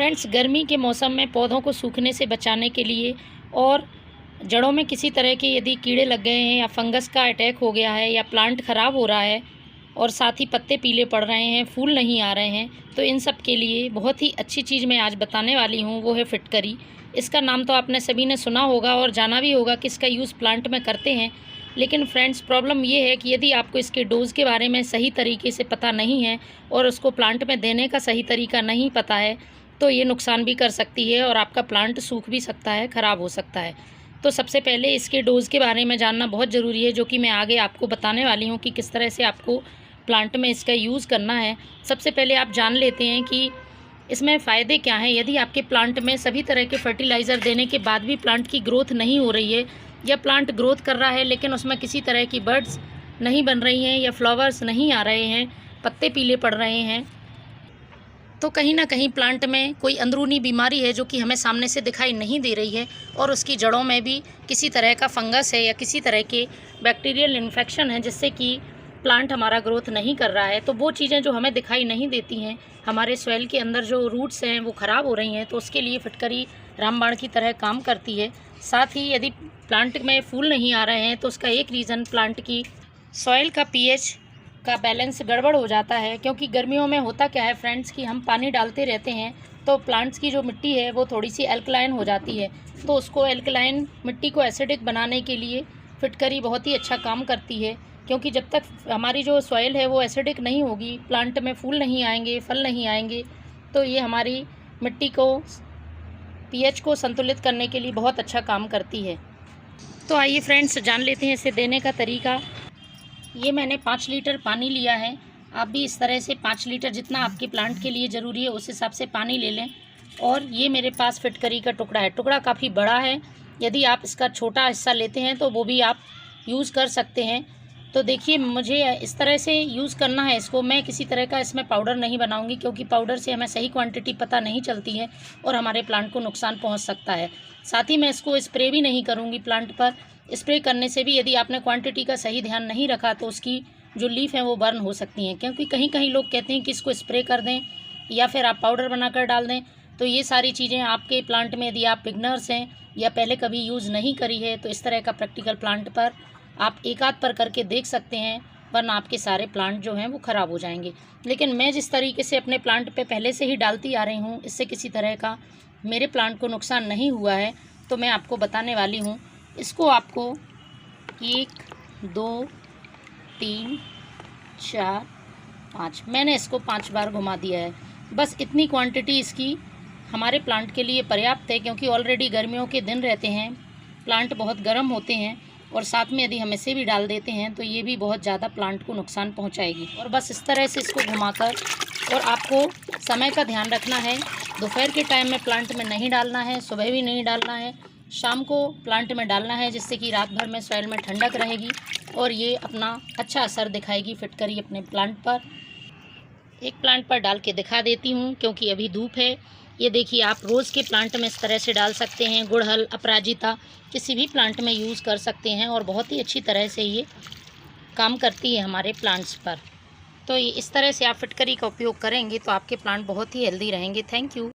Friends, गर्मी के मौसम में पौधों को सूखने से बचाने के लिए और जड़ों में किसी तरह के यदि कीड़े लग गए हैं या फंगस का अटैक हो गया है या प्लांट ख़राब हो रहा है और साथ ही पत्ते पीले पड़ रहे हैं, फूल नहीं आ रहे हैं, तो इन सब के लिए बहुत ही अच्छी चीज़ मैं आज बताने वाली हूँ, वो है फिटकरी। इसका नाम तो आपने सभी ने सुना होगा और जाना भी होगा कि इसका यूज़ प्लांट में करते हैं। लेकिन फ्रेंड्स, प्रॉब्लम ये है कि यदि आपको इसके डोज़ के बारे में सही तरीके से पता नहीं है और उसको प्लांट में देने का सही तरीका नहीं पता है, तो ये नुकसान भी कर सकती है और आपका प्लांट सूख भी सकता है, ख़राब हो सकता है। तो सबसे पहले इसके डोज़ के बारे में जानना बहुत ज़रूरी है, जो कि मैं आगे आपको बताने वाली हूँ कि किस तरह से आपको प्लांट में इसका यूज़ करना है। सबसे पहले आप जान लेते हैं कि इसमें फ़ायदे क्या हैं। यदि आपके प्लांट में सभी तरह के फर्टिलाइज़र देने के बाद भी प्लांट की ग्रोथ नहीं हो रही है या प्लांट ग्रोथ कर रहा है लेकिन उसमें किसी तरह की बर्ड्स नहीं बन रही हैं या फ्लावर्स नहीं आ रहे हैं, पत्ते पीले पड़ रहे हैं, तो कहीं ना कहीं प्लांट में कोई अंदरूनी बीमारी है जो कि हमें सामने से दिखाई नहीं दे रही है और उसकी जड़ों में भी किसी तरह का फंगस है या किसी तरह के बैक्टीरियल इन्फेक्शन है जिससे कि प्लांट हमारा ग्रोथ नहीं कर रहा है। तो वो चीज़ें जो हमें दिखाई नहीं देती हैं, हमारे सॉइल के अंदर जो रूट्स हैं वो ख़राब हो रही हैं, तो उसके लिए फिटकरी रामबाण की तरह काम करती है। साथ ही यदि प्लांट में फूल नहीं आ रहे हैं तो उसका एक रीज़न प्लांट की सॉइल का पीएच का बैलेंस गड़बड़ हो जाता है, क्योंकि गर्मियों में होता क्या है फ्रेंड्स कि हम पानी डालते रहते हैं तो प्लांट्स की जो मिट्टी है वो थोड़ी सी एल्कलाइन हो जाती है। तो उसको एल्कलाइन मिट्टी को एसिडिक बनाने के लिए फिटकरी बहुत ही अच्छा काम करती है, क्योंकि जब तक हमारी जो सॉइल है वो एसिडिक नहीं होगी, प्लांट में फूल नहीं आएंगे, फल नहीं आएंगे। तो ये हमारी मिट्टी को पीएच को संतुलित करने के लिए बहुत अच्छा काम करती है। तो आइए फ्रेंड्स, जान लेते हैं इसे देने का तरीका। ये मैंने 5 लीटर पानी लिया है। आप भी इस तरह से 5 लीटर जितना आपके प्लांट के लिए ज़रूरी है उस हिसाब से पानी ले लें। और ये मेरे पास फिटकरी का टुकड़ा है। टुकड़ा काफ़ी बड़ा है, यदि आप इसका छोटा हिस्सा लेते हैं तो वो भी आप यूज़ कर सकते हैं। तो देखिए, मुझे इस तरह से यूज़ करना है इसको। मैं किसी तरह का इसमें पाउडर नहीं बनाऊंगी, क्योंकि पाउडर से हमें सही क्वांटिटी पता नहीं चलती है और हमारे प्लांट को नुकसान पहुंच सकता है। साथ ही मैं इसको स्प्रे भी नहीं करूंगी प्लांट पर। स्प्रे करने से भी यदि आपने क्वांटिटी का सही ध्यान नहीं रखा तो उसकी जो लीफ है वो बर्न हो सकती हैं, क्योंकि कहीं कहीं लोग कहते हैं कि इसको स्प्रे कर दें या फिर आप पाउडर बनाकर डाल दें। तो ये सारी चीज़ें आपके प्लांट में, यदि आप बिगनर्स हैं या पहले कभी यूज़ नहीं करी है, तो इस तरह का प्रैक्टिकल प्लांट पर आप एक आध पर करके देख सकते हैं, वरना आपके सारे प्लांट जो हैं वो ख़राब हो जाएंगे। लेकिन मैं जिस तरीके से अपने प्लांट पे पहले से ही डालती आ रही हूँ, इससे किसी तरह का मेरे प्लांट को नुकसान नहीं हुआ है, तो मैं आपको बताने वाली हूँ। इसको आपको 1 2 3 4 5, मैंने इसको 5 बार घुमा दिया है। बस इतनी क्वांटिटी इसकी हमारे प्लांट के लिए पर्याप्त है, क्योंकि ऑलरेडी गर्मियों के दिन रहते हैं, प्लांट बहुत गर्म होते हैं और साथ में यदि हम इसे भी डाल देते हैं तो ये भी बहुत ज़्यादा प्लांट को नुकसान पहुंचाएगी। और बस इस तरह से इसको घुमाकर, और आपको समय का ध्यान रखना है, दोपहर के टाइम में प्लांट में नहीं डालना है, सुबह भी नहीं डालना है, शाम को प्लांट में डालना है, जिससे कि रात भर में सॉइल में ठंडक रहेगी और ये अपना अच्छा असर दिखाएगी फिटकरी अपने प्लांट पर। एक प्लांट पर डाल के दिखा देती हूँ, क्योंकि अभी धूप है। ये देखिए, आप रोज़ के प्लांट में इस तरह से डाल सकते हैं, गुड़हल, अपराजिता, किसी भी प्लांट में यूज़ कर सकते हैं और बहुत ही अच्छी तरह से ये काम करती है हमारे प्लांट्स पर। तो इस तरह से आप फिटकरी का उपयोग करेंगे तो आपके प्लांट बहुत ही हेल्दी रहेंगे। Thank you.